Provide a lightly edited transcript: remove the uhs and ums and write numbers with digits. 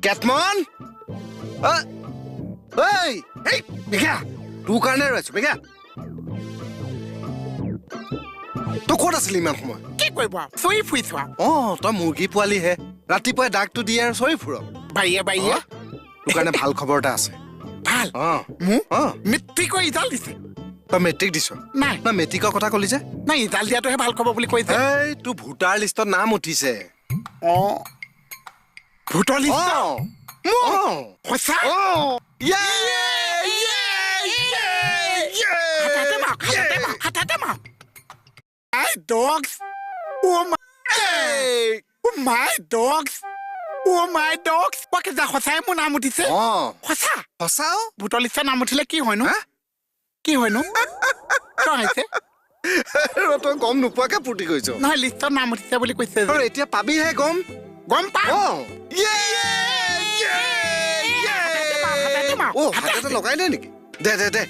কেটমন এই এই মেঘা তোৰ কাৰণে ৰৈছো মেঘা তই ক'ত আছিলি ইমান সময় কি কৰিব চৰি ফুৰিছো তই মুৰ্গী পোৱালিহে ৰাতিপুৱাই ডাকটো দিয়ে আৰু চৰি ফুৰ বাইয়ে তোৰ কাৰণে ভাল খবৰ এটা আছে ভাল মেট্ৰিকৰ ৰিজাল্ট দিছে তই মেট্ৰিক দিছ নাই না মেট্ৰিকৰ কথা কলি যে নাই ৰিজাল্ট দিয়াটোহে ভাল খবৰ বুলি কৈছে এই তোৰ ভোটাৰ লিষ্টত নাম উঠিছে ভোটৰ লিষ্ট সঁচা My dogs! Oh my dogs! Oh my dogs! What is that? সঁচাই মোৰ নাম উঠিছে সঁচা সঁচাও ভোটৰ লিষ্টৰ নাম উঠিলে কি হয়নো কি হয়নো কিয় হৈছে তই গম নোপোৱাকে ফূৰ্তি কৰিছ নহয় লিষ্টৰ নাম উঠিছে বুলি কৈছে এতিয়া পাবিহে গম পাম হাততে লগাই দে নেকি দে